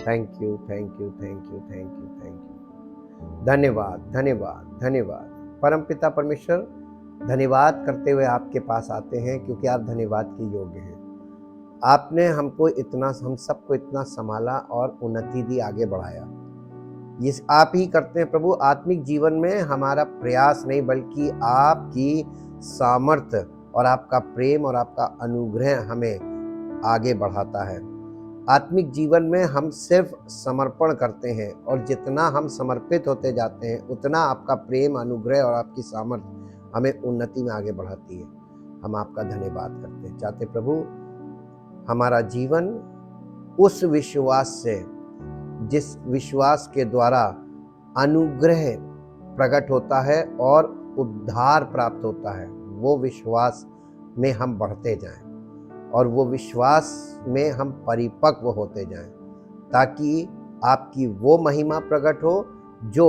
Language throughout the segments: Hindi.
Thank you, thank you, thank you, thank you, thank you. धन्यवाद, धन्यवाद, धन्यवाद। परमपिता परमेश्वर, धन्यवाद करते हुए आपके पास आते हैं क्योंकि आप धन्यवाद के योग्य हैं। आपने हमको इतना, हम सबको इतना संभाला और उन्नति दी, आगे बढ़ाया। ये आप ही करते हैं प्रभु। आत्मिक जीवन में हमारा प्रयास नहीं बल्कि आपकी सामर्थ्य और आपका प्रेम और आपका अनुग्रह हमें आगे बढ़ाता है। आत्मिक जीवन में हम सिर्फ समर्पण करते हैं और जितना हम समर्पित होते जाते हैं उतना आपका प्रेम, अनुग्रह और आपकी सामर्थ्य हमें उन्नति में आगे बढ़ाती है। हम आपका धन्यवाद करते हैं। चाहते प्रभु हमारा जीवन उस विश्वास से, जिस विश्वास के द्वारा अनुग्रह प्रकट होता है और उद्धार प्राप्त होता है, वो विश्वास में हम बढ़ते जाएं और वो विश्वास में हम परिपक्व होते जाएं, ताकि आपकी वो महिमा प्रकट हो जो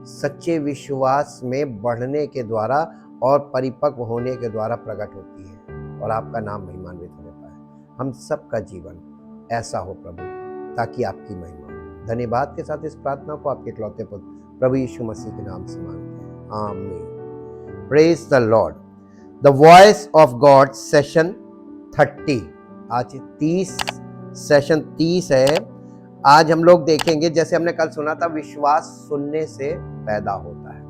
सच्चे विश्वास में बढ़ने के द्वारा और परिपक्व होने के द्वारा प्रकट होती है और आपका नाम महिमान्वित होने पाए। हम सबका जीवन ऐसा हो प्रभु, ताकि आपकी महिमा हो। धन्यवाद के साथ इस प्रार्थना को आपके इकलौते पुत्र प्रभु यीशु मसीह के नाम से मांगते हैं, आमीन। Praise the Lord. The voice of God session 30, आज 30 सेशन 30 है। आज हम लोग देखेंगे, जैसे हमने कल सुना था, विश्वास सुनने से पैदा होता है।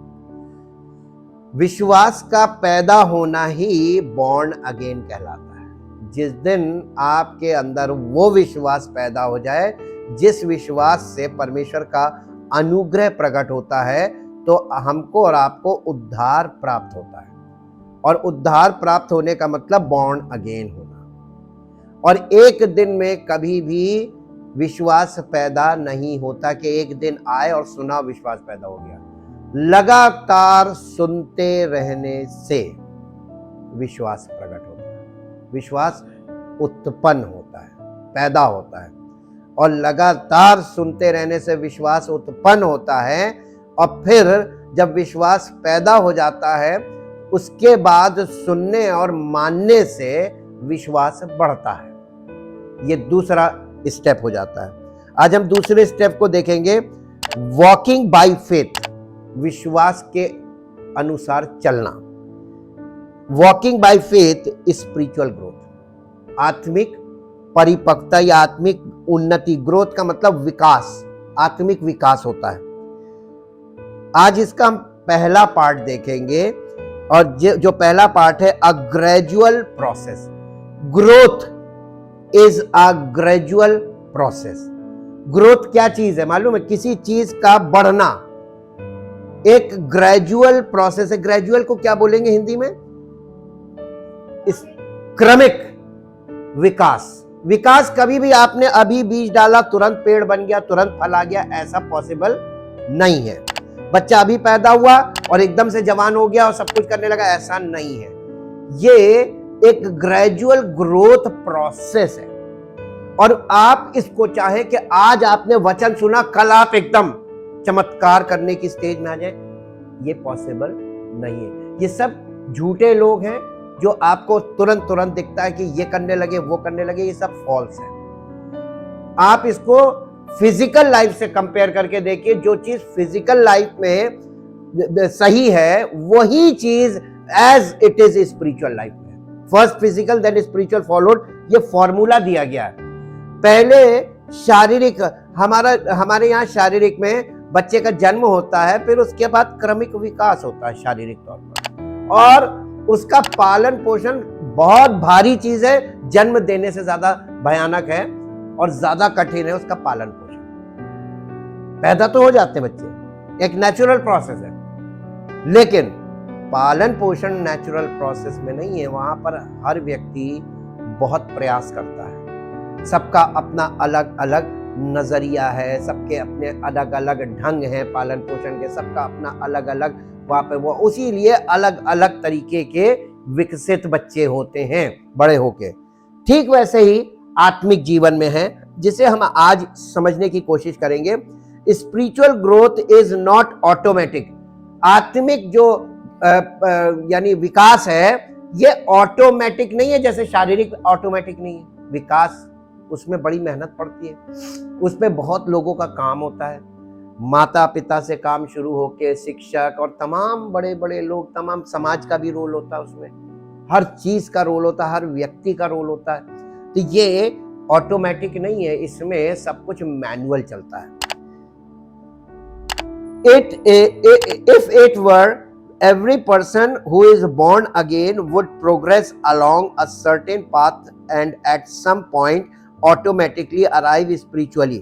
विश्वास का पैदा होना ही बॉर्न अगेन कहलाता है। जिस दिन आपके अंदर वो विश्वास पैदा हो जाए जिस विश्वास से परमेश्वर का अनुग्रह प्रकट होता है, तो हमको और आपको उद्धार प्राप्त होता है। और उद्धार प्राप्त होने का मतलब बॉर्न अगेन होना। और एक दिन में कभी भी विश्वास पैदा नहीं होता कि एक दिन आए और सुना विश्वास पैदा हो गया। लगातार सुनते रहने से विश्वास प्रकट होता है, विश्वास उत्पन्न होता है, पैदा होता है। और लगातार सुनते रहने से विश्वास उत्पन्न होता है। और फिर जब विश्वास पैदा हो जाता है, उसके बाद सुनने और मानने से विश्वास बढ़ता है। ये दूसरा स्टेप हो जाता है। आज हम दूसरे स्टेप को देखेंगे, वॉकिंग बाय फेथ, विश्वास के अनुसार चलना। Walking by faith spiritual growth, आत्मिक परिपक्वता या आत्मिक उन्नति। ग्रोथ का मतलब विकास, आत्मिक विकास होता है। आज इसका हम पहला पार्ट देखेंगे और जो पहला पार्ट है, a gradual process. Growth is a gradual process. Growth क्या चीज है मालूम है? किसी चीज का बढ़ना एक ग्रेजुअल प्रोसेस है। ग्रेजुअल को क्या बोलेंगे हिंदी में? इस क्रमिक विकास। विकास कभी भी आपने अभी बीज डाला तुरंत पेड़ बन गया, तुरंत फल आ गया, ऐसा पॉसिबल नहीं है। बच्चा अभी पैदा हुआ और एकदम से जवान हो गया और सब कुछ करने लगा, ऐसा नहीं है। ये एक ग्रेजुअल ग्रोथ प्रोसेस है। और आप इसको चाहे कि आज आपने वचन सुना, कल आप एकदम चमत्कार करने की स्टेज में आ जाए, ये पॉसिबल नहीं है। ये सब झूठे लोग हैं जो आपको तुरंत तुरंत दिखता है कि ये करने लगे, वो करने लगे, ये सब फॉल्स है। आप इसको फिजिकल लाइफ से कंपेयर करके देखिए। जो चीज फिजिकल लाइफ में सही है वही चीज as it is spiritual life में। First physical then spiritual followed, ये फॉर्मूला दिया गया है। पहले शारीरिक, हमारे यहाँ शारीरिक में बच्चे का जन्म होता है, फिर उसके बाद क्रमिक विकास होता है शारीरिक तौर पर, और उसका पालन पोषण बहुत भारी चीज है, जन्म देने से ज्यादा भयानक है और ज्यादा कठिन है उसका पालन पोषण। पैदा तो हो जाते हैं बच्चे, एक नेचुरल प्रोसेस है, लेकिन पालन पोषण नेचुरल प्रोसेस में नहीं है। वहां पर हर व्यक्ति बहुत प्रयास करता है। सबका अपना अलग अलग नजरिया है, सबके अपने अलग अलग ढंग हैं पालन पोषण के, सबका अपना अलग अलग वहां पे वो, उसी लिए अलग अलग तरीके के विकसित बच्चे होते हैं बड़े होके। ठीक वैसे ही आत्मिक जीवन में है, जिसे हम आज समझने की कोशिश करेंगे। Spiritual growth is not automatic. आत्मिक जो यानी विकास है, ये ऑटोमेटिक नहीं है, जैसे शारीरिक ऑटोमेटिक नहीं है। विकास उसमें बड़ी मेहनत पड़ती है, उसमें बहुत लोगों का काम होता है, माता पिता से काम शुरू होके शिक्षक और तमाम बड़े बड़े लोग, तमाम समाज का भी रोल होता है, उसमें हर चीज का रोल होता है, हर व्यक्ति का रोल होता है। तो ये ऑटोमेटिक नहीं है, इसमें सब कुछ मैनुअल चलता है। If it were, every person who is born again would progress along a certain path and at some point automatically arrive spiritually।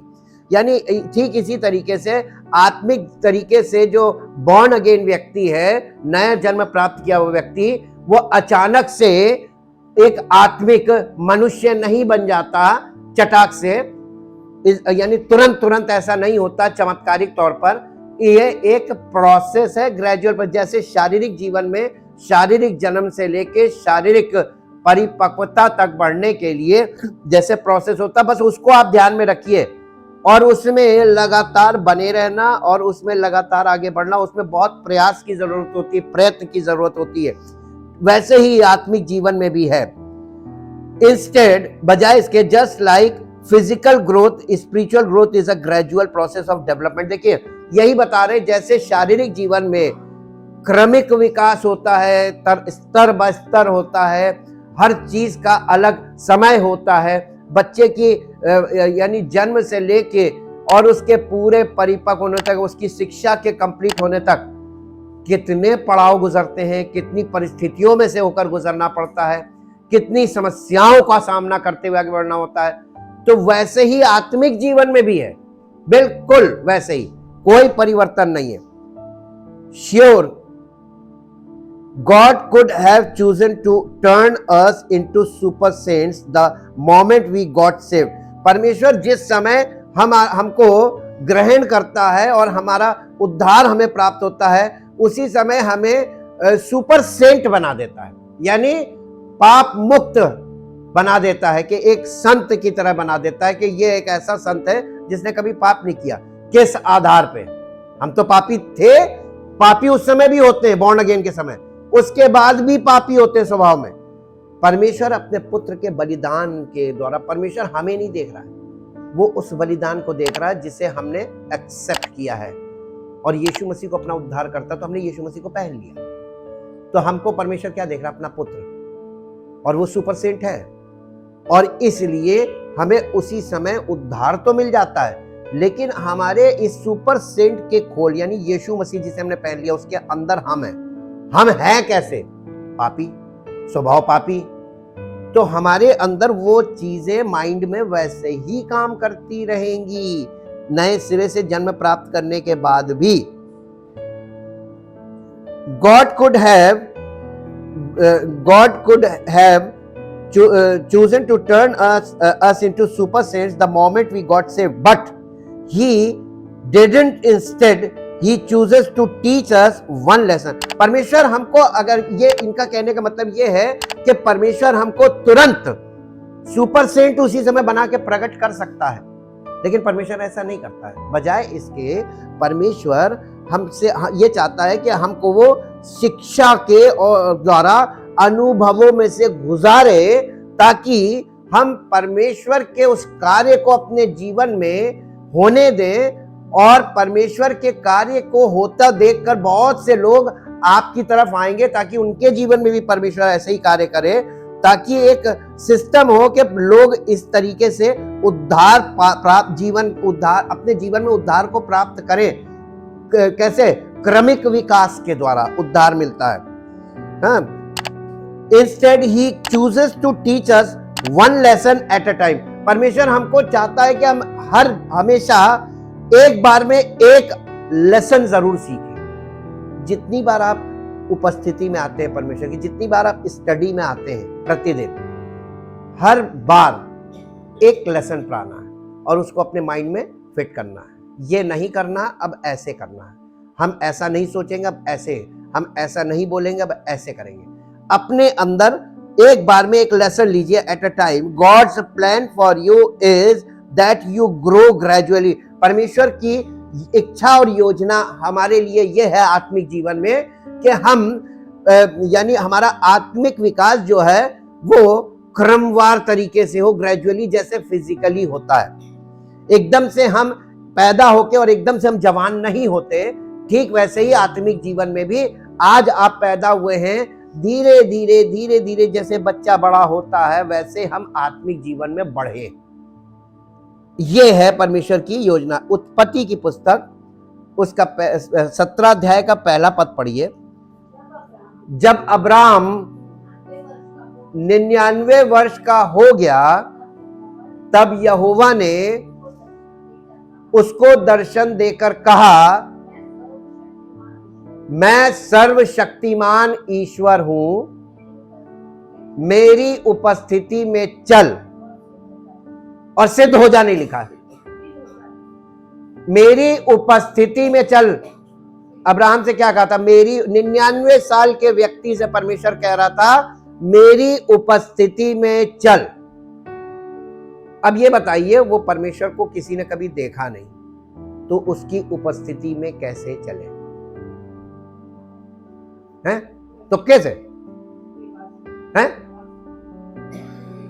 यानी ठीक इसी तरीके से आत्मिक तरीके से जो बॉर्न अगेन व्यक्ति है, नया जन्म प्राप्त किया हुआ व्यक्ति, वो अचानक से एक आत्मिक मनुष्य नहीं बन जाता चटाक से, यानी तुरंत ऐसा नहीं होता चमत्कारिक तौर पर। ये एक प्रोसेस है, ग्रेजुअल पर। जैसे शारीरिक जीवन में शारीरिक जन्म से लेके शारीरिक परिपक्वता तक बढ़ने के लिए जैसे प्रोसेस होता, बस उसको आप ध्यान में रखिए और उसमें लगातार बने रहना और उसमें लगातार आगे बढ़ना। उसमें बहुत प्रयास की जरूरत होती है, प्रयत्न की जरूरत होती है। वैसे ही आत्मिक जीवन में भी है। इंस्टेड, बजाय इसके, just like physical growth, spiritual growth is a gradual process of development. देखिए, यही बता रहे, जैसे शारीरिक जीवन में क्रमिक विकास होता है, स्तर ब स्तर होता है, हर चीज का अलग समय होता है। बच्चे की यानी जन्म से लेके और उसके पूरे परिपक्व होने तक, उसकी शिक्षा के कंप्लीट होने तक कितने पड़ाव गुजरते हैं, कितनी परिस्थितियों में से होकर गुजरना पड़ता है, कितनी समस्याओं का सामना करते हुए आगे बढ़ना होता है। तो वैसे ही आत्मिक जीवन में भी है, बिल्कुल वैसे ही, कोई परिवर्तन नहीं है। Sure, God could have chosen to turn us into super saints the moment we got saved। परमेश्वर जिस समय हमको ग्रहण करता है और हमारा उद्धार हमें प्राप्त होता है, उसी समय हमें सुपर सेंट बना देता है, यानी पाप मुक्त बना देता है, कि एक संत की तरह बना देता है कि ये एक ऐसा संत है जिसने कभी पाप नहीं किया। किस आधार पे? हम तो पापी थे, पापी उस समय भी होते हैं बॉर्न अगेन के समय, उसके बाद भी पापी होते हैं स्वभाव में। परमेश्वर अपने पुत्र के बलिदान के द्वारा, परमेश्वर हमें नहीं देख रहा है, वो उस बलिदान को देख रहा है जिसे हमने एक्सेप्ट किया है और यीशु मसीह को अपना उद्धार करता, तो हमने यीशु मसीह को पहन लिया। तो हमको परमेश्वर क्या देख रहा है? अपना पुत्र, और वो सुपर सेंट है, और इसलिए हमें उसी समय उद्धार तो मिल जाता है, लेकिन हमारे इस सुपर सेंट के खोल, यानी यीशु मसीह जिसे हमने पहन लिया, उसके अंदर हम हैं। हम हैं कैसे? पापी, स्वभाव पापी। तो हमारे अंदर वो चीजें माइंड में वैसे ही काम करती रहेंगी नए सिरे से जन्म प्राप्त करने के बाद भी। God could have chosen to turn us into super saints the moment we got saved, but he didn't। Instead he chooses to teach us one lesson। परमेश्वर हमको, अगर ये इनका कहने का मतलब ये है कि परमेश्वर हमको तुरंत सुपर सेंट उसी समय बना के प्रकट कर सकता है, लेकिन परमेश्वर ऐसा नहीं करता है। बजाय इसके परमेश्वर हमसे ये चाहता है कि हमको वो शिक्षा के द्वारा अनुभवों में से गुजारे, ताकि हम परमेश्वर के उस कार्य को अपने जीवन में होने दें, और परमेश्वर के कार्य को होता देखकर बहुत से लोग आपकी तरफ आएंगे, ताकि उनके जीवन में भी परमेश्वर ऐसे ही कार्य करे, ताकि एक सिस्टम हो कि लोग इस तरीके से उद्धार प्राप्त उद्धार अपने जीवन में उद्धार को प्राप्त करें। कैसे? क्रमिक विकास के द्वारा उद्धार मिलता है। हाँ, instead he chooses to teach us one lesson at a time. परमेश्वर हमको चाहता है कि हम हमेशा एक बार में एक लेसन जरूर सीखें। जितनी बार आप उपस्थिति में आते हैं परमेश्वर की, जितनी बार आप स्टडी में आते हैं प्रतिदिन, हर बार एक लेसन पाना है और उसको अपने माइंड में फिट करना है। ये नहीं करना, अब ऐसे करना है। हम ऐसा नहीं सोचेंगे, अब ऐसे। हम ऐसा नहीं बोलेंगे, अब ऐसे करेंगे। अपने अंदर एक बार में एक लेसन लीजिए at a time. God's plan for you is that you grow gradually. परमेश्वर की इच्छा और योजना हमारे लिए यह है आत्मिक जीवन में कि हम यानी हमारा आत्मिक विकास जो है वो क्रमवार तरीके से हो, ग्रेजुअली, जैसे फिजिकली होता है। एकदम से हम पैदा होके और एकदम से हम जवान नहीं होते, ठीक वैसे ही आत्मिक जीवन में भी आज आप पैदा हुए हैं, धीरे धीरे धीरे धीरे जैसे बच्चा बड़ा होता है वैसे हम आत्मिक जीवन में बढ़े। ये है परमेश्वर की योजना। उत्पत्ति की पुस्तक उसका 17 अध्याय का पहला पद पढ़िए। जब अब्राहम 99 वर्ष का हो गया तब यहोवा ने उसको दर्शन देकर कहा, मैं सर्वशक्तिमान ईश्वर हूं, मेरी उपस्थिति में चल। और सिद्ध हो जाने लिखा है, मेरी उपस्थिति में चल। अब्राहम से क्या कहा था? मेरी 99 साल के व्यक्ति से परमेश्वर कह रहा था, मेरी उपस्थिति में चल। अब ये बताइए, वो परमेश्वर को किसी ने कभी देखा नहीं, तो उसकी उपस्थिति में कैसे चले? हैं? तो कैसे हैं?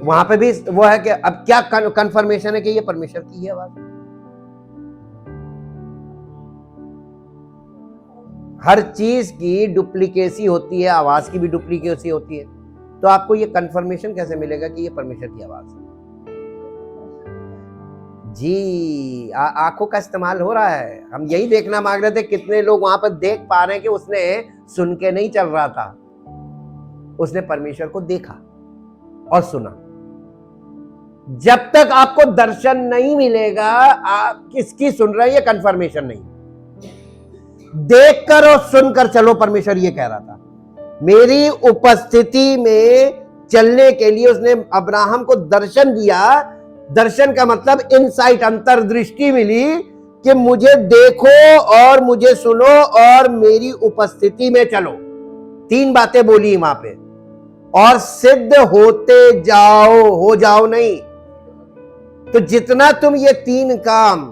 वहां पे भी वो है कि अब क्या कंफर्मेशन है कि ये परमेश्वर की है आवाज? हर चीज की डुप्लीकेसी होती है, आवाज की भी डुप्लीकेसी होती है, तो आपको ये कंफर्मेशन कैसे मिलेगा कि ये परमेश्वर की आवाज है? जी, आंखों का इस्तेमाल हो रहा है। हम यही देखना मांग रहे थे, कितने लोग वहां पर देख पा रहे हैं कि उसने सुन के नहीं चल रहा था, उसने परमेश्वर को देखा और सुना। जब तक आपको दर्शन नहीं मिलेगा, आप किसकी सुन रहे हैं ये कंफर्मेशन नहीं। देखकर और सुनकर चलो, परमेश्वर ये कह रहा था। मेरी उपस्थिति में चलने के लिए उसने अब्राहम को दर्शन दिया। दर्शन का मतलब इनसाइट, अंतर्दृष्टि मिली कि मुझे देखो और मुझे सुनो और मेरी उपस्थिति में चलो। 3 बातें बोली वहां पे, और सिद्ध होते जाओ, हो जाओ नहीं। तो जितना तुम ये 3 काम,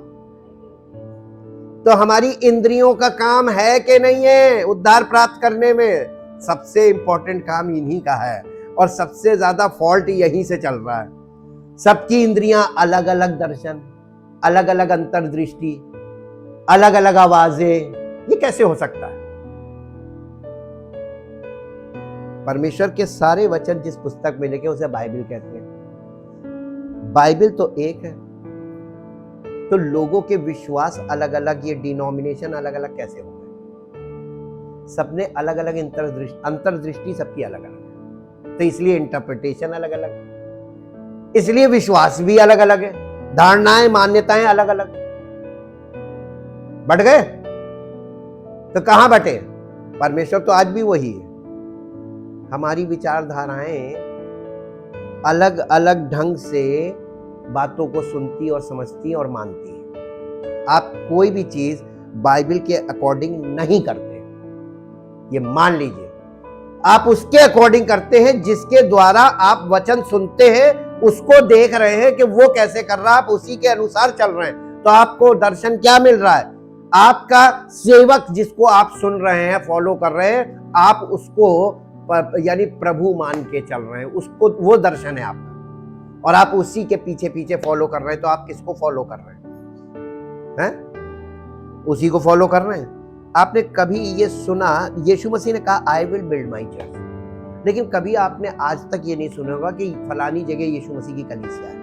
तो हमारी इंद्रियों का काम है कि नहीं है उद्धार प्राप्त करने में? सबसे इंपॉर्टेंट काम इन्हीं का है, और सबसे ज्यादा फॉल्ट यहीं से चल रहा है। सबकी इंद्रियां अलग अलग दर्शन, अलग अलग अंतर्दृष्टि, अलग अलग आवाजें, ये कैसे हो सकता है? परमेश्वर के सारे वचन जिस पुस्तक में लिखे उसे बाइबल कहते हैं। बाइबल तो एक है, तो लोगों के विश्वास अलग अलग, ये डिनोमिनेशन अलग अलग कैसे हो गए? सबने अलग अलग अंतर्दृष्टि सबकी अलग अलग है, तो इसलिए इंटरप्रिटेशन अलग अलग है, इसलिए विश्वास भी अलग अलग है, धारणाएं, मान्यताएं अलग अलग। बढ़ गए? तो कहां बटे? परमेश्वर तो आज भी वही है। हमारी विचारधाराएं अलग अलग ढंग से बातों को सुनती और समझती और मानती है। आप कोई भी चीज बाइबल के अकॉर्डिंग नहीं करते, ये मान लीजिए। आप उसके अकॉर्डिंग करते हैं जिसके द्वारा आप वचन सुनते हैं, उसको देख रहे हैं कि वो कैसे कर रहा है, आप उसी के अनुसार चल रहे हैं। तो आपको दर्शन क्या मिल रहा है? आपका सेवक जिसको आप सुन रहे हैं, फॉलो कर रहे हैं, आप उसको यानी प्रभु मान के चल रहे हैं, उसको, वो दर्शन है आपका, और आप उसी के पीछे पीछे फॉलो कर रहे हैं। तो आप किसको फॉलो कर रहे हैं? उसी को फॉलो कर रहे हैं। आपने कभी ये सुना, यीशु मसीह ने कहा I will build my church, लेकिन कभी आपने आज तक ये नहीं सुना होगा कि फलानी जगह यीशु मसीह की कलीसिया है।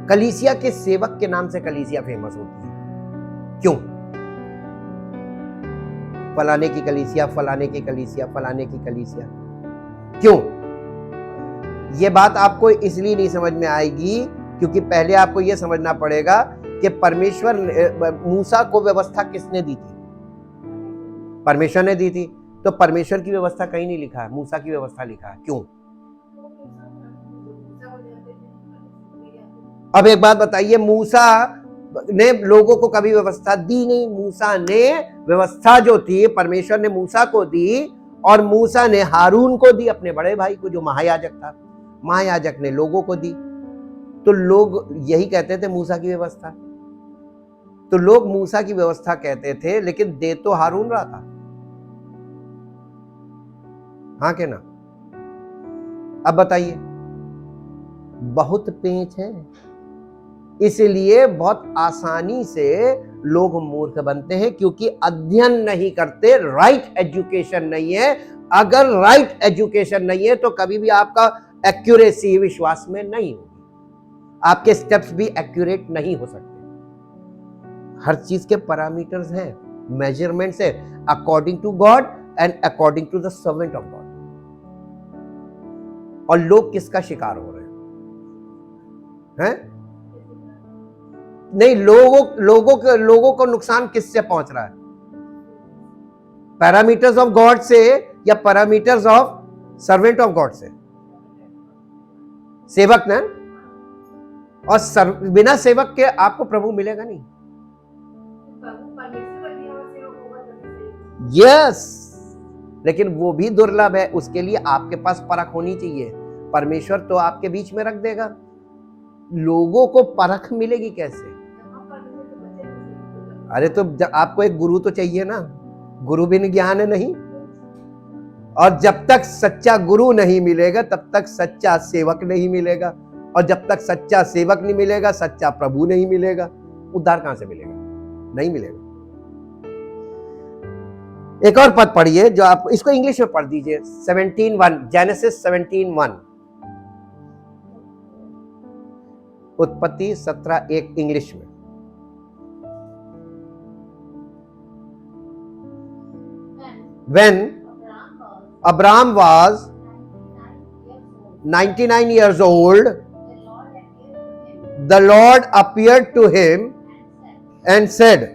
कलीसिया के सेवक के नाम से कलीसिया फेमस होती है। क्यों? फलाने की कलीसिया, फलाने की कलीसिया, फलाने की कलीसिया। क्यों? ये बात आपको इसलिए नहीं समझ में आएगी क्योंकि पहले आपको यह समझना पड़ेगा कि परमेश्वर, मूसा को व्यवस्था किसने दी थी? परमेश्वर ने दी थी। तो परमेश्वर की व्यवस्था कहीं नहीं लिखा है, मूसा की व्यवस्था लिखा है। क्यों? अब एक बात बताइए, मूसा ने लोगों को कभी व्यवस्था दी नहीं। मूसा ने व्यवस्था जो थी, परमेश्वर ने मूसा को दी, और मूसा ने हारून को दी, अपने बड़े भाई को, जो महायाजक था। महायाजक ने लोगों को दी। तो लोग यही कहते थे मूसा की व्यवस्था। तो लोग मूसा की व्यवस्था कहते थे, लेकिन दे तो हारून रहा था। हाँ के ना? अब बताइए, बहुत पेंच है, इसलिए बहुत आसानी से लोग मूर्ख बनते हैं, क्योंकि अध्ययन नहीं करते, राइट एजुकेशन नहीं है। अगर राइट एजुकेशन नहीं है तो कभी भी आपका एक्यूरेसी विश्वास में नहीं होगी, आपके स्टेप्स भी एक्यूरेट नहीं हो सकते। हर चीज के पैरामीटर्स हैं, मेजरमेंट्स है, according to God and according to the servant of God. और लोग किसका शिकार हो रहे हैं? नहीं, लोगों को नुकसान किससे पहुंच रहा है? पैरामीटर्स ऑफ गॉड से या parameters of servant of God से? सेवक ना, और बिना सेवक के आपको प्रभु मिलेगा नहीं। यस, लेकिन वो भी दुर्लभ है, उसके लिए आपके पास परख होनी चाहिए। परमेश्वर तो आपके बीच में रख देगा, लोगों को परख मिलेगी कैसे? अरे तो आपको एक गुरु तो चाहिए ना, गुरु बिन ज्ञान नहीं। और जब तक सच्चा गुरु नहीं मिलेगा तब तक सच्चा सेवक नहीं मिलेगा, और जब तक सच्चा सेवक नहीं मिलेगा सच्चा प्रभु नहीं मिलेगा। उद्धार कहां से मिलेगा? नहीं मिलेगा। एक और पद पढ़िए, जो आप इसको इंग्लिश में पढ़ दीजिए, 17:1, जेनेसिस 17:1, उत्पत्ति 17:1 इंग्लिश में। When Abraham was 99 years old, the Lord appeared to him and said,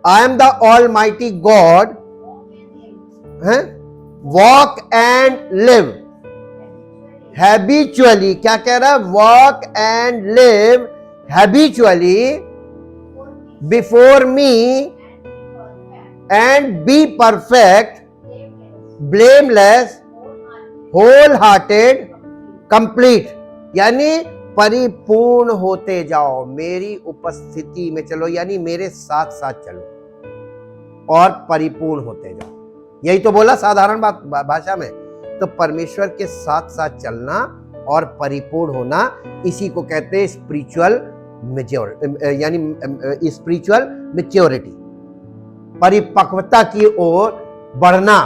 I am the Almighty God, walk and live habitually। क्या कह रहा है? Walk and live habitually before me and be perfect, blameless, whole-hearted, complete। यानी परिपूर्ण होते जाओ, मेरी उपस्थिति में चलो, यानी मेरे साथ साथ चलो और परिपूर्ण होते जाओ। यही तो बोला साधारण बात भाषा में। तो परमेश्वर के साथ साथ चलना और परिपूर्ण होना, इसी को कहते हैं स्पिरिचुअल मैच्योरिटी, यानी स्पिरिचुअल मैच्योरिटी, परिपक्वता की ओर बढ़ना।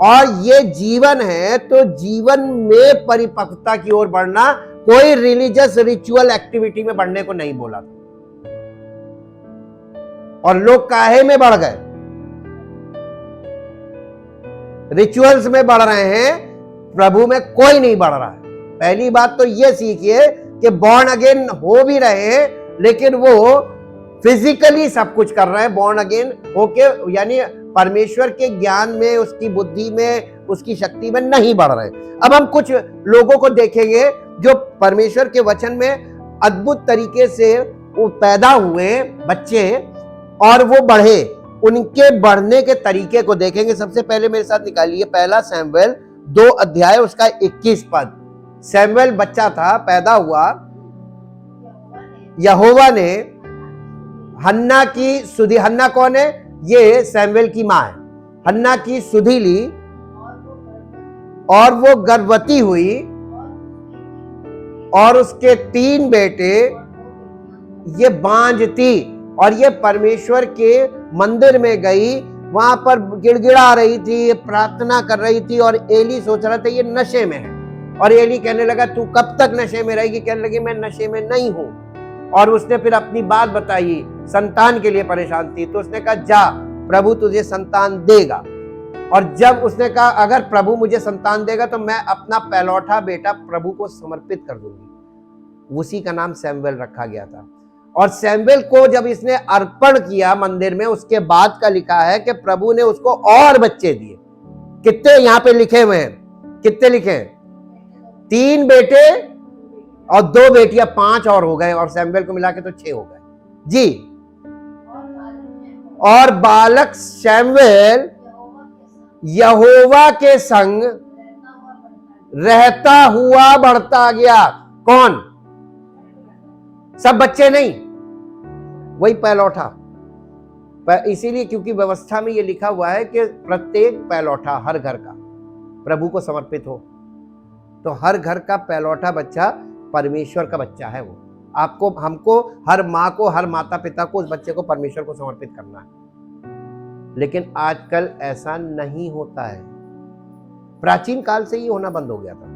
और ये जीवन है, तो जीवन में परिपक्वता की ओर बढ़ना, कोई रिलीजियस रिचुअल एक्टिविटी में बढ़ने को नहीं बोला था। और लोग काहे में बढ़ गए? रिचुअल्स में बढ़ रहे हैं, प्रभु में कोई नहीं बढ़ रहा है। पहली बात तो ये सीखिए कि बॉर्न अगेन हो भी रहे हैं, लेकिन वो फिजिकली सब कुछ कर रहे हैं बॉर्न अगेन होके, यानी परमेश्वर के ज्ञान में, उसकी बुद्धि में, उसकी शक्ति में नहीं बढ़ रहे। अब हम कुछ लोगों को देखेंगे जो परमेश्वर के वचन में अद्भुत तरीके से वो पैदा हुए बच्चे और वो बढ़े, उनके बढ़ने के तरीके को देखेंगे। सबसे पहले मेरे साथ निकालिए पहला शमूएल 2 अध्याय उसका 21 पद। शमूएल बच्चा था, पैदा हुआ, यहोवा ने हन्ना की सुधि, हन्ना कौन है? ये शमूएल की मां है। हन्ना की सुधि ली और वो गर्भवती हुई और उसके 3 बेटे, ये बांझ थी और ये परमेश्वर के मंदिर में गई, वहां पर गिड़गिड़ा रही थी, प्रार्थना कर रही थी, और एली सोच रहा था ये नशे में है। और एली कहने लगा तू कब तक नशे में रहेगी? कहने लगी मैं नशे में नहीं हूं। और उसने फिर अपनी बात बताई, संतान के लिए परेशान थी, तो उसने कहा जा, प्रभु तुझे संतान देगा। और जब उसने कहा अगर प्रभु मुझे संतान देगा तो मैं अपना पहलौठा बेटा प्रभु को समर्पित कर दूंगी। उसी का नाम शमूएल रखा गया था। और शमूएल को जब इसने अर्पण किया मंदिर में, उसके बाद का लिखा है कि प्रभु ने उसको और बच्चे दिए। कितने यहां पे लिखे हुए हैं? कितने लिखे हैं? 3 बेटे और 2 बेटियां, 5 और हो गए, और शमूएल को मिला के तो 6 हो गए जी। और बालक शमूएल यहोवा के संग रहता हुआ बढ़ता गया। कौन? सब बच्चे नहीं, वही पहलौठा। इसीलिए क्योंकि व्यवस्था में यह लिखा हुआ है कि प्रत्येक पहलौठा हर घर का प्रभु को समर्पित हो। तो हर घर का पहलौठा बच्चा परमेश्वर का बच्चा है। वो आपको, हमको, हर माँ को, हर माता पिता को उस बच्चे को परमेश्वर को समर्पित करना है। लेकिन आजकल ऐसा नहीं होता है। प्राचीन काल से ही होना बंद हो गया था।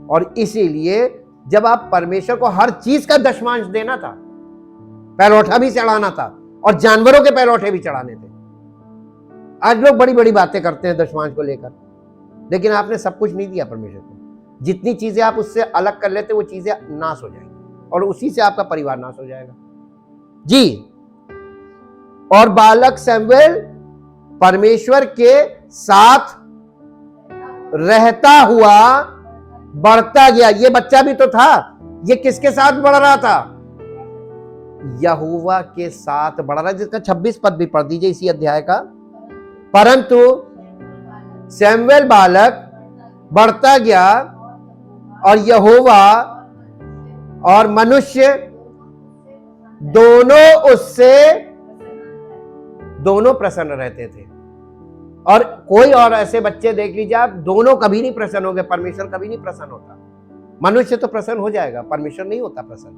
और इसीलिए जब आप परमेश्वर को हर चीज का दशमांश देना था, पहलौठा भी चढ़ाना था और जानवरों के पहलौठे भी चढ़ाने थे। आज लोग बड़ी बड़ी बातें करते हैं दशमांश को लेकर, लेकिन आपने सब कुछ नहीं दिया परमेश्वर को। जितनी चीजें आप उससे अलग कर लेते वो चीजें नाश हो जाएंगी और उसी से आपका परिवार नाश हो जाएगा। जी, और बालक शमूएल परमेश्वर के साथ रहता हुआ बढ़ता गया। ये बच्चा भी तो था, ये किसके साथ बढ़ रहा था? यहोवा के साथ बढ़ रहा है, जिसका 26 पद भी पढ़ दीजिए इसी अध्याय का। परंतु शमूएल बालक बढ़ता गया और यहोवा और मनुष्य दोनों प्रसन्न रहते थे। और कोई और ऐसे बच्चे देख लीजिए आप, दोनों कभी नहीं प्रसन्न हो गए। परमेश्वर कभी नहीं प्रसन्न होता। मनुष्य तो प्रसन्न हो जाएगा, परमेश्वर नहीं होता प्रसन्न।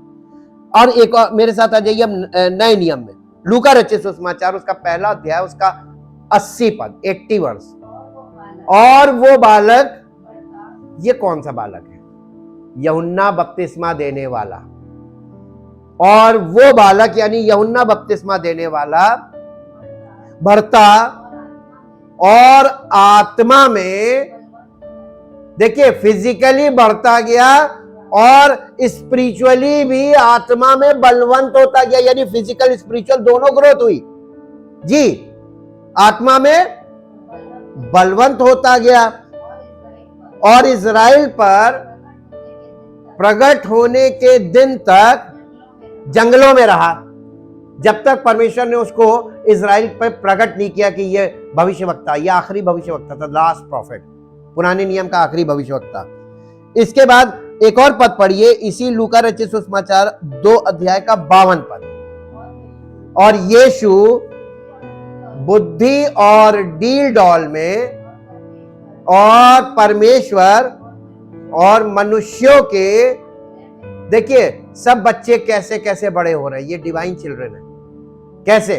और एक और मेरे साथ आ जाइए नए नियम में, लूका रचित सुसमाचार उसका पहला अध्याय उसका 80 पद 80 वर्ष। और वो बालक, ये कौन सा बालक है? यूहन्ना बपतिस्मा देने वाला। और वो बालक यानी यूहन्ना बपतिस्मा देने वाला बढ़ता और आत्मा में, देखिए फिजिकली बढ़ता गया और स्पिरिचुअली भी आत्मा में बलवंत होता गया। यानी फिजिकल स्पिरिचुअल दोनों ग्रोथ हुई। जी, आत्मा में बलवंत होता गया और इजराइल पर प्रकट होने के दिन तक जंगलों में रहा, जब तक परमेश्वर ने उसको इजराइल पर प्रकट नहीं किया कि ये भविष्यवक्ता, ये आखिरी भविष्यवक्ता था, लास्ट प्रॉफिट, पुराने नियम का आखिरी भविष्यवक्ता। इसके बाद एक और पद पढ़िए इसी लूका रचित सुसमाचार 2 अध्याय का 52 पद। और यीशु बुद्धि और डील डॉल में और परमेश्वर और मनुष्यों के, देखिए सब बच्चे कैसे कैसे बड़े हो रहे हैं, ये डिवाइन चिल्ड्रन है। कैसे?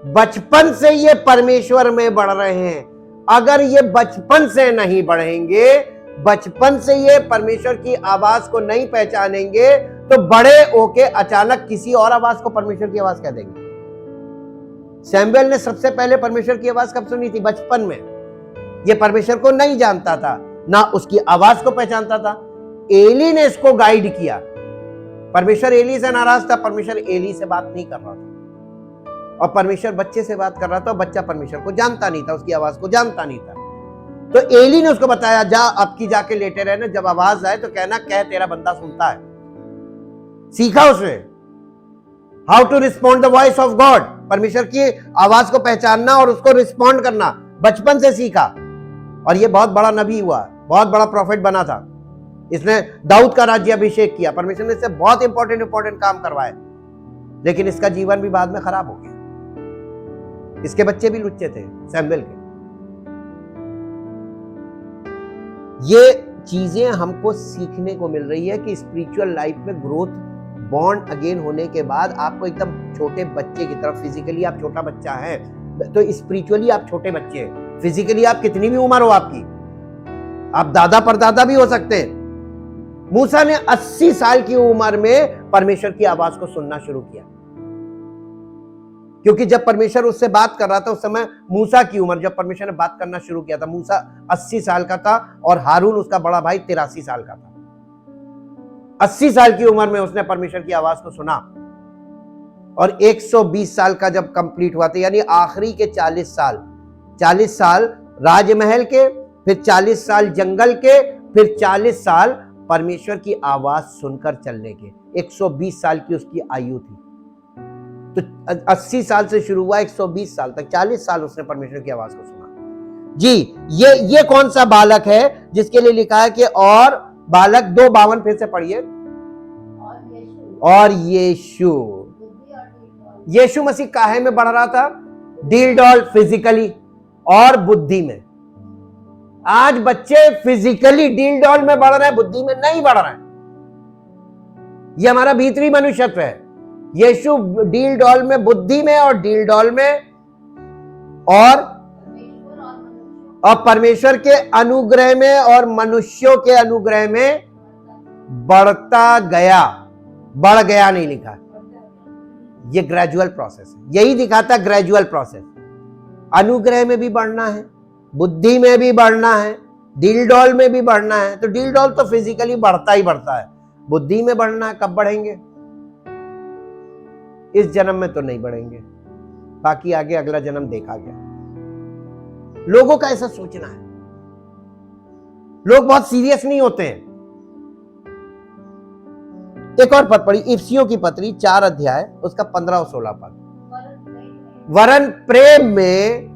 बचपन से ये परमेश्वर में बढ़ रहे हैं। अगर ये बचपन से नहीं बढ़ेंगे, बचपन से ये परमेश्वर की आवाज को नहीं पहचानेंगे, तो बड़े होके अचानक किसी और आवाज को परमेश्वर की आवाज कह देंगे। शमूएल ने सबसे पहले परमेश्वर की आवाज कब सुनी थी? बचपन में। ये परमेश्वर को नहीं जानता था, ना उसकी आवाज को पहचानता था। एली ने इसको गाइड किया। परमेश्वर एली से नाराज था, परमेश्वर एली से बात नहीं कर रहा था और परमेश्वर बच्चे से बात कर रहा था। बच्चा परमेश्वर को जानता नहीं था, उसकी आवाज को जानता नहीं था। तो एली ने उसको बताया, जा अब की जाके लेटे रहना, जब आवाज आए तो कहना, कह तेरा बंदा सुनता है। सीखा उसने how to respond the voice of God, परमेश्वर की आवाज को पहचानना और उसको रिस्पॉन्ड करना बचपन से सीखा। और ये बहुत बड़ा नबी हुआ, बहुत बड़ा प्रॉफिट बना था। इसने दाऊद का राज्य अभिषेक किया, परमेश्वर ने इससे बहुत इंपॉर्टेंट काम करवाए। लेकिन इसका जीवन भी बाद में खराब हो गया। इसके बच्चे भी लुच्चे थे शमूएल के। ये चीजें हमको सीखने को मिल रही है कि स्पिरिचुअल लाइफ में ग्रोथ, बॉर्न अगेन होने के बाद आपको एकदम छोटे बच्चे की तरफ, फिजिकली आप छोटा बच्चा है तो स्पिरिचुअली आप छोटे बच्चे हैं। फिजिकली आप कितनी भी उम्र हो आपकी, आप दादा परदादा भी हो सकते हैं। मूसा ने 80 साल की उम्र में परमेश्वर की आवाज को सुनना शुरू किया, क्योंकि जब परमेश्वर उससे बात कर रहा था उस समय मूसा की उम्र, जब परमेश्वर ने बात करना शुरू किया था, मूसा 80 साल का था और हारून उसका बड़ा भाई 83 साल का था। 80 साल की उम्र में उसने परमेश्वर की आवाज को सुना और 120 साल का जब कंप्लीट हुआ था, यानी आखिरी के 40 साल राजमहल के, फिर 40 साल जंगल के, फिर 40 साल परमेश्वर की आवाज सुनकर चलने के, 120 साल की उसकी आयु थी। तो 80 साल से शुरू हुआ 120 साल तक, 40 साल उसने परमेश्वर की आवाज को सुना। जी, ये कौन सा बालक है जिसके लिए लिखा है कि और बालक 2:52 फिर से पढ़िए। और यीशु मसीह काहे में बढ़ रहा था? डील डॉल फिजिकली और बुद्धि में। आज बच्चे फिजिकली डील डॉल में बढ़ रहे हैं, बुद्धि में नहीं बढ़ रहे हैं। ये हमारा भीतरी मनुष्यत्व है। यीशु डील डॉल में, बुद्धि में और डील डॉल में और परमेश्वर के अनुग्रह में और मनुष्यों के अनुग्रह में बढ़ता गया। बढ़ गया नहीं लिखा, ये ग्रेजुअल प्रोसेस है। यही दिखाता ग्रेजुअल प्रोसेस। अनुग्रह में भी बढ़ना है, बुद्धि में भी बढ़ना है, डील डॉल में भी बढ़ना है। तो डील डॉल तो फिजिकली बढ़ता ही बढ़ता है, बुद्धि में बढ़ना है। कब बढ़ेंगे? इस जन्म में तो नहीं बढ़ेंगे, बाकी आगे अगला जन्म देखा गया। लोगों का ऐसा सोचना है, लोग बहुत सीरियस नहीं होते हैं। एक और पद पढ़ी, इफिसियों की पत्री 4 अध्याय उसका 15 और 16 पद। वरन प्रेम में,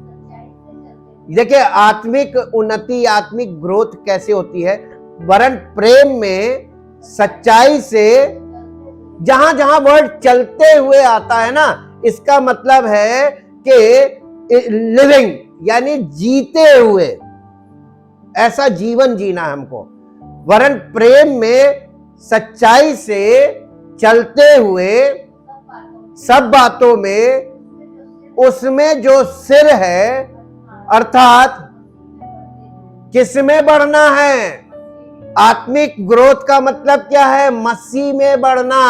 देखिए आत्मिक उन्नति, आत्मिक ग्रोथ कैसे होती है? वरन प्रेम में सच्चाई से, जहां जहां वर्ड चलते हुए आता है ना, इसका मतलब है कि लिविंग यानी जीते हुए, ऐसा जीवन जीना हमको। वरन प्रेम में सच्चाई से चलते हुए सब बातों में उसमें जो सिर है, अर्थात किसमें बढ़ना है? आत्मिक ग्रोथ का मतलब क्या है? मसीह में बढ़ना।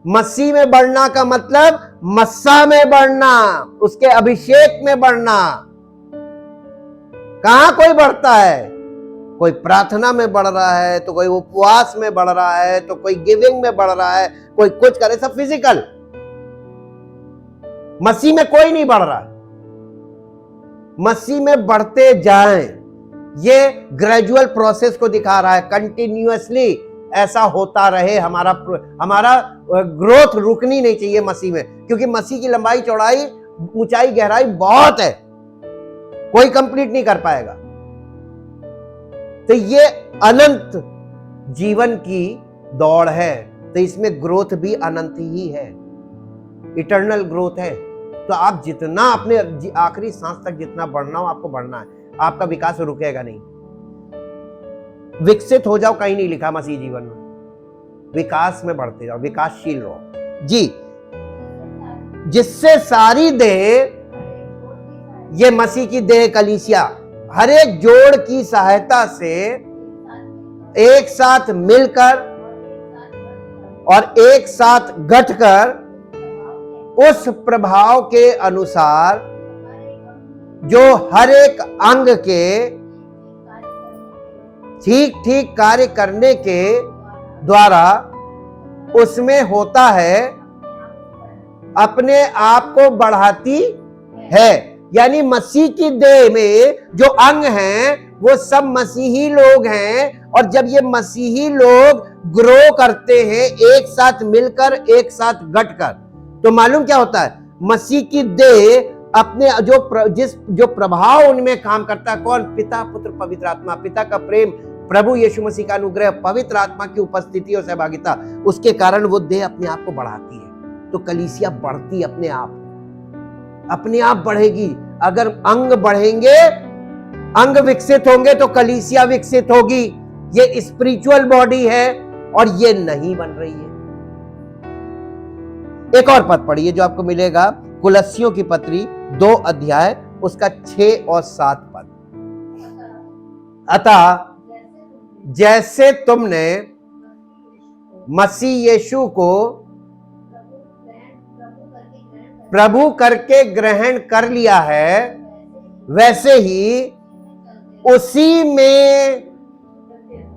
मसीह में बढ़ना का मतलब मस्सा में बढ़ना, उसके अभिषेक में बढ़ना। कहां कोई बढ़ता है? कोई प्रार्थना में बढ़ रहा है, तो कोई उपवास में बढ़ रहा है, तो कोई गिविंग में बढ़ रहा है, कोई कुछ करे, सब फिजिकल। मसीह में कोई नहीं बढ़ रहा। मसीह में बढ़ते जाएं, ये ग्रेजुअल प्रोसेस को दिखा रहा है। कंटिन्यूअसली ऐसा होता रहे। हमारा ग्रोथ रुकनी नहीं चाहिए मसीह में, क्योंकि मसीह की लंबाई, चौड़ाई, ऊंचाई, गहराई बहुत है, कोई कंप्लीट नहीं कर पाएगा। तो ये अनंत जीवन की दौड़ है, तो इसमें ग्रोथ भी अनंत ही है, इटर्नल ग्रोथ है। तो आप जितना अपने आखिरी सांस तक जितना बढ़ना हो, आपको बढ़ना है। आपका विकास रुकेगा नहीं। विकसित हो जाओ कहीं नहीं लिखा मसीह जीवन में, विकास में बढ़ते जाओ, विकासशील रहो जी। जिससे सारी देह, ये मसीह की देह कलीसिया, हर एक जोड़ की सहायता से एक साथ मिलकर और एक साथ गठकर उस प्रभाव के अनुसार जो हर एक अंग के ठीक ठीक कार्य करने के द्वारा उसमें होता है, अपने आप को बढ़ाती है। यानी मसीह की देह में जो अंग हैं वो सब मसीही लोग हैं, और जब ये मसीही लोग ग्रो करते हैं एक साथ मिलकर, एक साथ गठकर, तो मालूम क्या होता है? मसीह की देह अपने जो प्रभाव उनमें काम करता है, कौन? पिता, पुत्र, पवित्र आत्मा। पिता का प्रेम, प्रभु यीशु मसीह का अनुग्रह, पवित्र आत्मा की उपस्थिति और सहभागिता, उसके कारण वो देह अपने आप को बढ़ाती है। तो कलीसिया बढ़ती अपने आप बढ़ेगी। अगर अंग बढ़ेंगे, अंग विकसित होंगे, तो कलीसिया विकसित होगी। ये स्पिरिचुअल बॉडी है और ये नहीं बन रही है। एक और पद पढ़िए जो आपको मिलेगा, कुलस्सियों की पत्री 2 अध्याय उसका 6 और 7 पद। अतः जैसे तुमने मसीह यीशु को प्रभु करके ग्रहण कर लिया है, वैसे ही उसी में,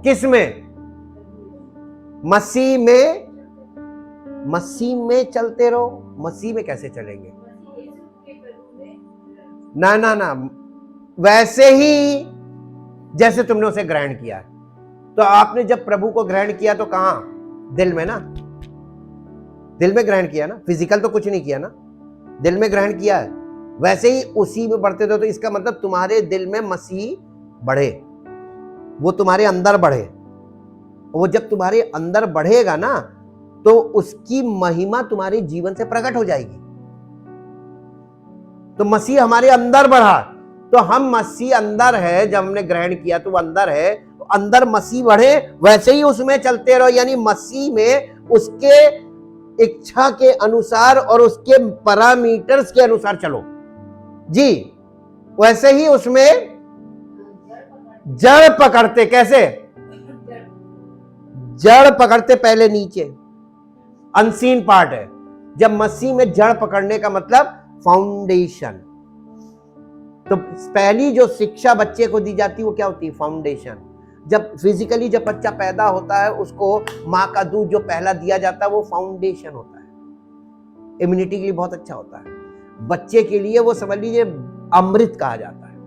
किसमें? मसीह में चलते रहो। मसीह में कैसे चलेंगे? ना, वैसे ही जैसे तुमने उसे ग्रहण किया है। तो आपने जब प्रभु को ग्रहण किया तो कहां? दिल में ना, दिल में ग्रहण किया ना, फिजिकल तो कुछ नहीं किया ना, दिल में ग्रहण किया है। वैसे ही उसी में बढ़ते थे। तो इसका मतलब तुम्हारे दिल में मसीह बढ़े, वो तुम्हारे अंदर बढ़े। वो जब तुम्हारे अंदर बढ़ेगा ना, तो उसकी महिमा तुम्हारे जीवन से प्रकट हो जाएगी। तो मसीह हमारे अंदर बढ़ा, तो हम मसीह अंदर है, जब हमने ग्रहण किया तो वो अंदर है, तो अंदर मसीह बढ़े, वैसे ही उसमें चलते रहो, यानी मसीह में उसके इच्छा के अनुसार और उसके पैरामीटर्स के अनुसार चलो जी। वैसे ही उसमें जड़ पकड़ते, कैसे जड़ पकड़ते, पहले नीचे अनसीन पार्ट है। जब मसीह में जड़ पकड़ने का मतलब फाउंडेशन, तो पहली जो शिक्षा बच्चे को दी जाती है वो क्या होती है? फाउंडेशन। जब फिजिकली जब बच्चा पैदा होता है उसको माँ का दूध जो पहला दिया जाता है वो फाउंडेशन होता है, इम्यूनिटी के लिए बहुत अच्छा होता है। बच्चे के लिए वो समझ लीजिए अमृत कहा जाता है।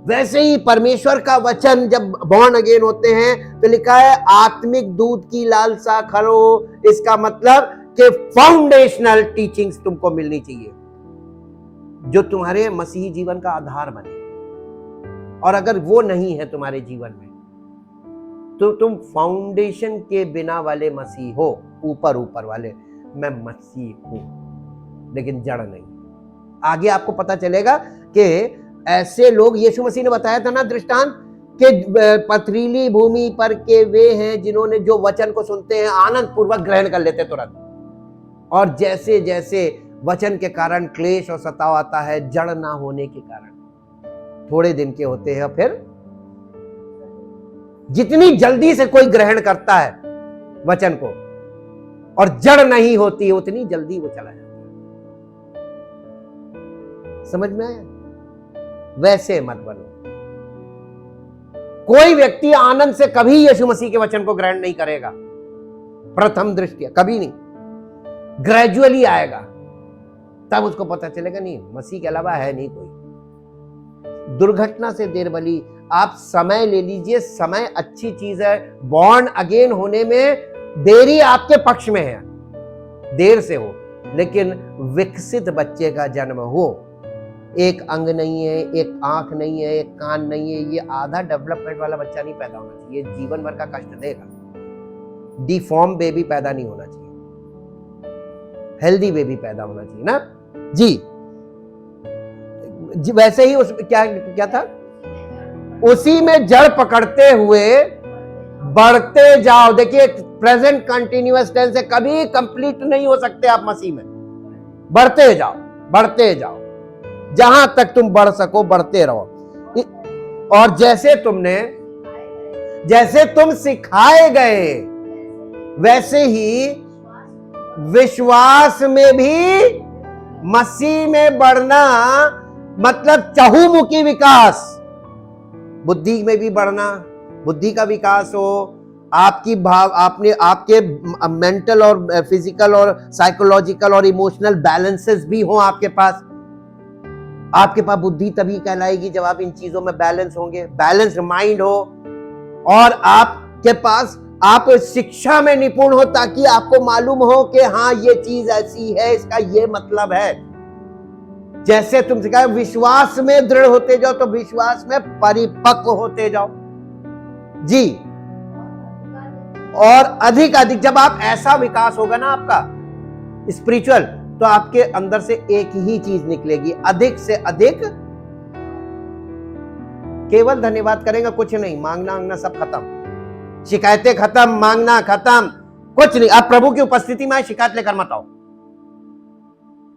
वैसे ही परमेश्वर का वचन जब बॉर्न अगेन होते हैं तो लिखा है आत्मिक दूध की लालसा करो। इसका मतलब कि फाउंडेशनल टीचिंग्स तुमको मिलनी चाहिए जो तुम्हारे मसीही जीवन का आधार बने, और अगर वो नहीं है तुम्हारे जीवन में तो तुम फाउंडेशन के बिना वाले मसीह हो, ऊपर ऊपर वाले, मैं मसीह हूं लेकिन जड़ नहीं। आगे आपको पता चलेगा कि ऐसे लोग, यीशु मसीह ने बताया था ना दृष्टांत, कि पथरीली भूमि पर के वे हैं जिन्होंने जो वचन को सुनते हैं आनंद पूर्वक ग्रहण कर लेते तुरंत, और जैसे जैसे वचन के कारण क्लेश और सताव आता है, जड़ ना होने के कारण थोड़े दिन के होते हैं, फिर जितनी जल्दी से कोई ग्रहण करता है वचन को और जड़ नहीं होती है उतनी जल्दी वो चला जाता है। समझ में आया? वैसे मत बनो। कोई व्यक्ति आनंद से कभी यीशु मसीह के वचन को ग्रहण नहीं करेगा, प्रथम दृष्टया कभी नहीं, ग्रेजुअली आएगा, तब उसको पता चलेगा नहीं मसीह के अलावा है नहीं कोई। दुर्घटना से देर भली, आप समय ले लीजिए, समय अच्छी चीज है। बॉर्न अगेन होने में देरी आपके पक्ष में है, देर से हो, लेकिन विकसित बच्चे का जन्म हो, एक अंग नहीं है, एक आंख नहीं है, एक कान नहीं है, ये आधा डेवलपमेंट वाला बच्चा नहीं पैदा होना चाहिए, जीवन भर का कष्ट देगा। डिफॉर्म बेबी पैदा नहीं होना चाहिए, हेल्दी बेबी पैदा होना चाहिए ना जी। वैसे ही उस क्या था, उसी में जड़ पकड़ते हुए बढ़ते जाओ। देखिए प्रेजेंट कंटिन्यूअस टेंस से कभी कंप्लीट नहीं हो सकते आप मसीह में, बढ़ते जाओ, बढ़ते जाओ, जहां तक तुम बढ़ सको बढ़ते रहो। और जैसे तुम सिखाए गए वैसे ही विश्वास में भी मसीह में बढ़ना, मतलब चहुमुखी विकास, बुद्धि में भी बढ़ना, बुद्धि का विकास हो, आपकी आपके मेंटल और फिजिकल और साइकोलॉजिकल और इमोशनल बैलेंसेस भी हो आपके पास। आपके पास बुद्धि तभी कहलाएगी जब आप इन चीजों में बैलेंस होंगे, बैलेंस्ड माइंड हो, और आपके पास आप शिक्षा में निपुण हो ताकि आपको मालूम हो कि हाँ ये चीज ऐसी है, इसका ये मतलब है। जैसे तुम सिखाए विश्वास में दृढ़ होते जाओ तो विश्वास में परिपक्व होते जाओ जी। और अधिक अधिक जब आप ऐसा विकास होगा ना आपका स्पिरिचुअल, तो आपके अंदर से एक ही चीज निकलेगी, अधिक से अधिक केवल धन्यवाद करेंगे, कुछ नहीं, मांगना मांगना सब खत्म, शिकायतें खत्म, मांगना खत्म, कुछ नहीं। आप प्रभु की उपस्थिति में शिकायत लेकर मत आओ,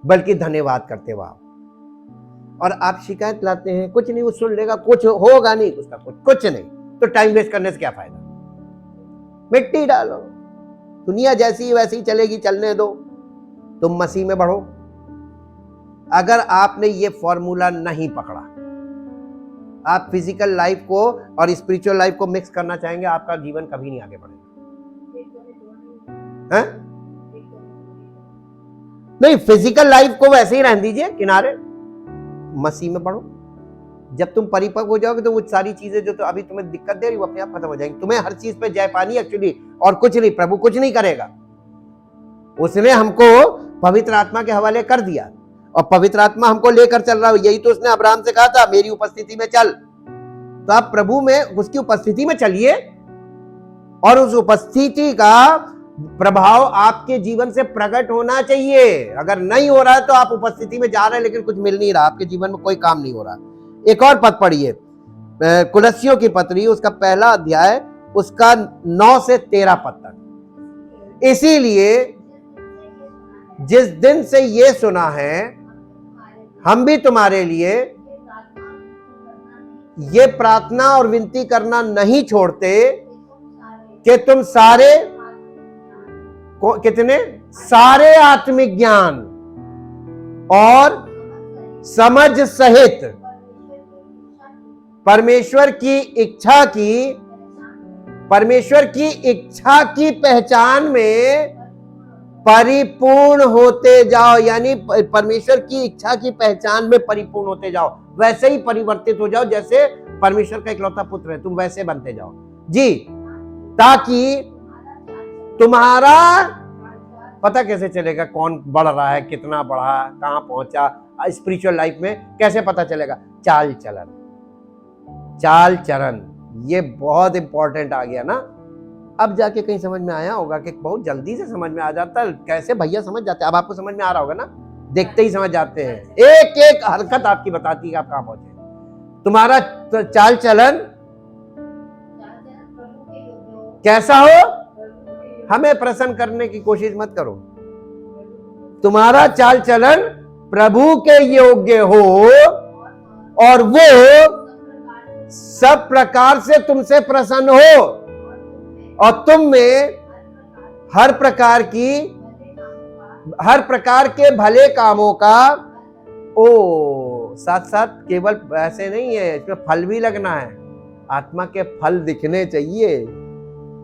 बल्कि धन्यवाद करते हो आप। और आप शिकायत लाते हैं, कुछ नहीं, वो सुन लेगा, कुछ होगा नहीं उसका, कुछ नहीं, तो टाइम वेस्ट करने से क्या फायदा? मिट्टी डालो, दुनिया जैसी वैसी ही चलेगी, चलने दो, तुम मसीह में बढ़ो। अगर आपने ये फॉर्मूला नहीं पकड़ा, आप फिजिकल लाइफ को और स्पिरिचुअल लाइफ को मिक्स करना चाहेंगे, आपका जीवन कभी नहीं आगे बढ़ेगा। नहीं, फिजिकल लाइफ को वैसे ही रहने दीजिए किनारे, मसीह में बढ़ो। जब तुम परिपक्व हो जाओगे तो वो सारी चीजें जो तो अभी तुम्हें दिक्कत दे रही वो अपने आप खत्म हो जाएंगी। तुम्हें हर चीज पे जय पानी एक्चुअली, और कुछ नहीं, प्रभु कुछ नहीं करेगा। उसने हमको पवित्र आत्मा के हवाले कर दिया और पवित्र आत्मा हमको लेकर चल रहा है। यही तो उसने अब्राहम से कहा था, मेरी उपस्थिति में चल। तो आप प्रभु में, उसकी उपस्थिति में चलिए, और उस उपस्थिति का प्रभाव आपके जीवन से प्रकट होना चाहिए। अगर नहीं हो रहा है तो आप उपस्थिति में जा रहे हैं लेकिन कुछ मिल नहीं रहा, आपके जीवन में कोई काम नहीं हो रहा। एक और पद पढ़िए, कुलस्सियों की पत्री, उसका पहला अध्याय, उसका 9 से 13 पद तक। इसीलिए जिस दिन से ये सुना है, हम भी तुम्हारे लिए ये प्रार्थना और विनती करना नहीं छोड़ते कि तुम सारे, कितने सारे आत्मिक ज्ञान और समझ सहित परमेश्वर की इच्छा की पहचान में परिपूर्ण होते जाओ। यानी परमेश्वर की इच्छा की पहचान में परिपूर्ण होते जाओ, वैसे ही परिवर्तित हो जाओ जैसे परमेश्वर का इकलौता पुत्र है, तुम वैसे बनते जाओ जी, ताकि तुम्हारा पता कैसे चलेगा कौन बढ़ रहा है, कितना बढ़ा, कहां पहुंचा स्पिरिचुअल लाइफ में, कैसे पता चलेगा? चाल चलन, ये बहुत इंपॉर्टेंट आ गया ना। अब जाके कहीं समझ में आया होगा कि बहुत जल्दी से समझ में आ जाता है, कैसे भैया समझ जाते हैं। अब आपको समझ में आ रहा होगा ना, देखते ही समझ जाते हैं, एक एक हरकत आपकी बताती है कि आप कहां पहुंचे। तुम्हारा चाल चलन कैसा हो, हमें प्रसन्न करने की कोशिश मत करो। तुम्हारा चाल चलन प्रभु के योग्य हो और वो सब प्रकार से तुमसे प्रसन्न हो और तुम में हर प्रकार के भले कामों का, साथ साथ केवल ऐसे नहीं है, इसमें फल भी लगना है। आत्मा के फल दिखने चाहिए,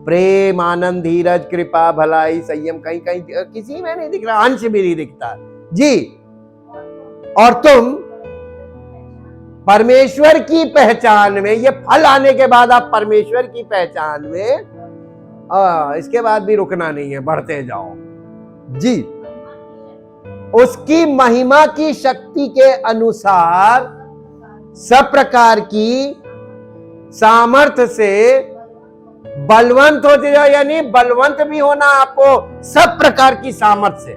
प्रेम, आनंद, धीरज, कृपा, भलाई, संयम, कहीं कहीं किसी में नहीं दिख रहा, अंश भी नहीं दिखता जी। और तुम परमेश्वर की पहचान में, ये फल आने के बाद आप परमेश्वर की पहचान में, इसके बाद भी रुकना नहीं है, बढ़ते जाओ जी। उसकी महिमा की शक्ति के अनुसार सब प्रकार की सामर्थ्य से बलवंत होते जाओ। यानी बलवंत भी होना आपको, सब प्रकार की सामर्थ्य से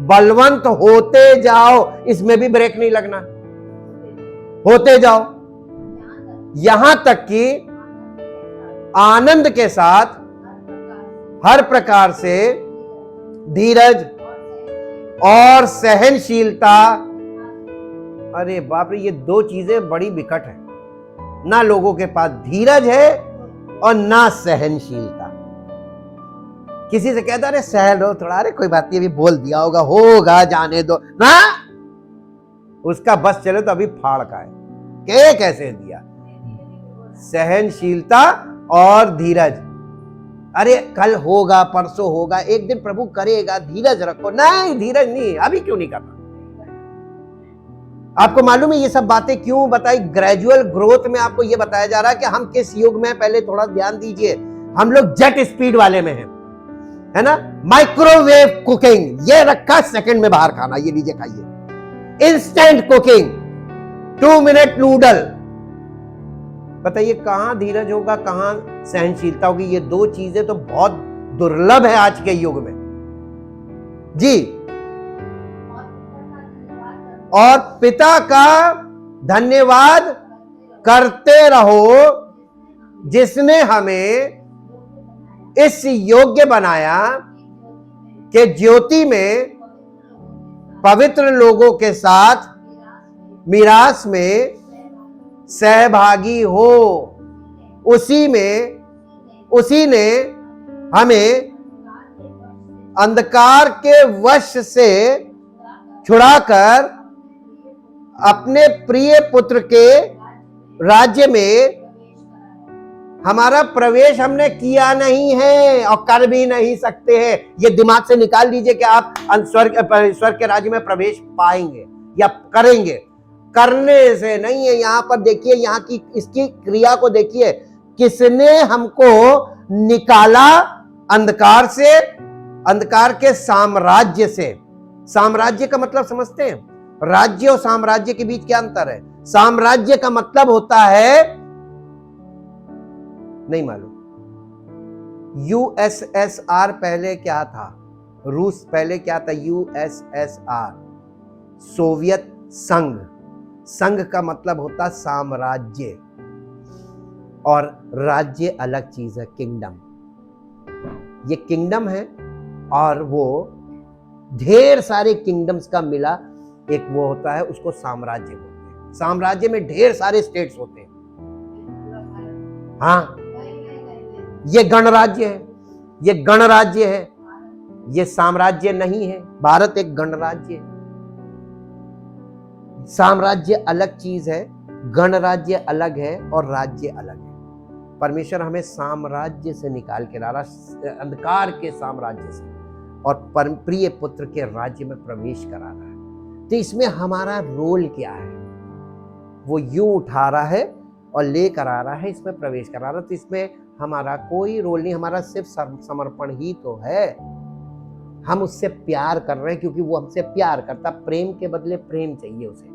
बलवंत होते जाओ, इसमें भी ब्रेक नहीं लगना, होते जाओ, यहां तक कि आनंद के साथ हर प्रकार से धीरज और सहनशीलता। अरे बाप रे, ये दो चीजें बड़ी विकट है, ना लोगों के पास धीरज है और ना सहनशीलता। किसी से कहता अरे सहन लो थोड़ा, अरे कोई बात नहीं, अभी बोल दिया होगा जाने दो ना, उसका बस चले तो अभी फाड़ का है, कैसे दिया। सहनशीलता और धीरज, अरे कल होगा, परसों होगा, एक दिन प्रभु करेगा, धीरज रखो। नहीं, धीरज नहीं, अभी क्यों नहीं करना? आपको मालूम है ये सब बातें क्यों बताई? ग्रेजुअल ग्रोथ में आपको ये बताया जा रहा है कि हम किस युग में, पहले थोड़ा ध्यान दीजिए, हम लोग जेट स्पीड वाले में हैं, है ना। माइक्रोवेव कुकिंग, ये रखा सेकंड में बाहर खाना, ये लीजिए खाइए। Instant cooking, 2 minute noodle. बताइए कहां धीरज होगा, कहां सहनशीलता होगी? ये दो चीजें तो बहुत दुर्लभ है आज के युग में जी। और पिता का धन्यवाद करते रहो जिसने हमें इस योग्य बनाया कि ज्योति में पवित्र लोगों के साथ मीरास में सहभागी हो। उसी ने हमें अंधकार के वश से छुड़ाकर अपने प्रिय पुत्र के राज्य में, हमारा प्रवेश हमने किया नहीं है और कर भी नहीं सकते हैं। ये दिमाग से निकाल लीजिए कि आप स्वर्ग के राज्य में प्रवेश पाएंगे या करेंगे, करने से नहीं है। यहां पर देखिए, यहां की इसकी क्रिया को देखिए, किसने हमको निकाला अंधकार से, अंधकार के साम्राज्य से। साम्राज्य का मतलब समझते हैं? राज्य और साम्राज्य के बीच क्या अंतर है? साम्राज्य का मतलब होता है, नहीं मालूम। यूएसएसआर पहले क्या था? रूस पहले क्या था? यूएसएसआर, सोवियत संघ। संघ का मतलब होता साम्राज्य, और राज्य अलग चीज है, किंगडम। ये किंगडम है, और वो ढेर सारे किंगडम्स का मिला एक वो होता है, उसको साम्राज्य बोलते हैं। साम्राज्य में ढेर सारे स्टेट्स होते हैं। हाँ, ये गणराज्य है, ये गणराज्य है, ये साम्राज्य नहीं है। भारत एक गणराज्य है। साम्राज्य अलग चीज है, गणराज्य अलग है, और राज्य अलग है। परमेश्वर हमें साम्राज्य से निकाल के ला रहा, अंधकार के साम्राज्य से, और प्रिय पुत्र के राज्य में प्रवेश करा रहा है। तो इसमें हमारा रोल क्या है? वो यूं उठा रहा है और लेकर आ रहा है, इसमें प्रवेश करा रहा है। तो इसमें हमारा कोई रोल नहीं, हमारा सिर्फ समर्पण ही तो है। हम उससे प्यार कर रहे हैं क्योंकि वो हमसे प्यार करता। प्रेम के बदले प्रेम चाहिए उसे,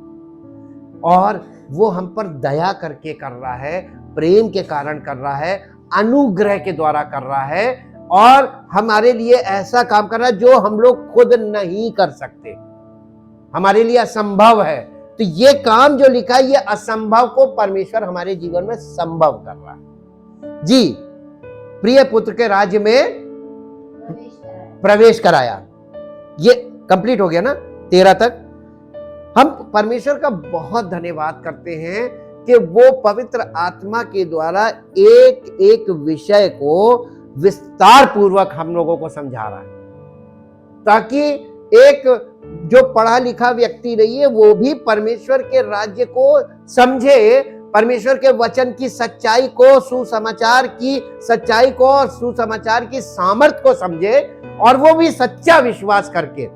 और वो हम पर दया करके कर रहा है, प्रेम के कारण कर रहा है, अनुग्रह के द्वारा कर रहा है, और हमारे लिए ऐसा काम कर रहा है जो हम लोग खुद नहीं कर सकते, हमारे लिए असंभव है। तो ये काम जो लिखा है, ये असंभव को परमेश्वर हमारे जीवन में संभव कर रहा है। जी, प्रिय पुत्र के राज्य में प्रवेश कराया। ये कंप्लीट हो गया ना 13 तक। हम परमेश्वर का बहुत धन्यवाद करते हैं कि वो पवित्र आत्मा के द्वारा एक एक विषय को विस्तार पूर्वक हम लोगों को समझा रहा है, ताकि एक जो पढ़ा लिखा व्यक्ति नहीं है वो भी परमेश्वर के राज्य को समझे, परमेश्वर के वचन की सच्चाई को, सुसमाचार की सच्चाई को और सुसमाचार की सामर्थ को समझे, और वो भी सच्चा विश्वास करके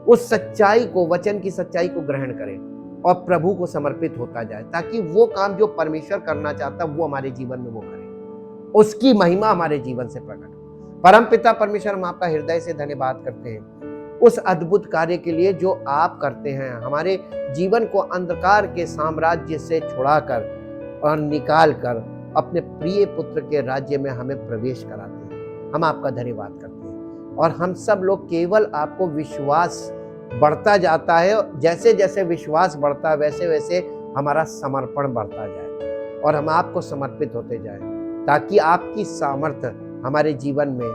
उस सच्चाई को, वचन की सच्चाई को ग्रहण करे और प्रभु को समर्पित होता जाए, ताकि वो काम जो परमेश्वर करना चाहता है वो हमारे जीवन में वो करे, उसकी महिमा हमारे जीवन से प्रकट हो। परमपिता परमेश्वर, हम आपका हृदय से धन्यवाद करते हैं उस अद्भुत कार्य के लिए जो आप करते हैं, हमारे जीवन को अंधकार के साम्राज्य से छुड़ाकर और निकाल कर अपने प्रिय पुत्र के राज्य में हमें प्रवेश कराते हैं। हम आपका धन्यवाद करते हैं, और हम सब लोग केवल आपको विश्वास बढ़ता जाता है, जैसे जैसे विश्वास बढ़ता है वैसे वैसे हमारा समर्पण बढ़ता जाए और हम आपको समर्पित होते जाए, ताकि आपकी सामर्थ्य हमारे जीवन में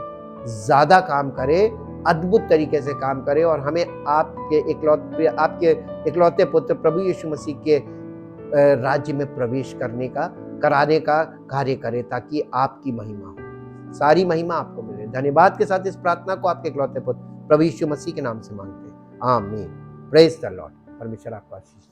ज्यादा काम करे, अद्भुत तरीके से काम करे, और हमें आपके इकलौते पुत्र प्रभु यीशु मसीह के राज्य में प्रवेश कराने का कार्य करे, ताकि आपकी महिमा हो। सारी महिमा आपको मिले। धन्यवाद के साथ इस प्रार्थना को आपके इकलौते पुत्र प्रभु यीशु मसीह के नाम से मांगते हैं, आमीन। Praise the Lord. परमेश्वर आपको आशीष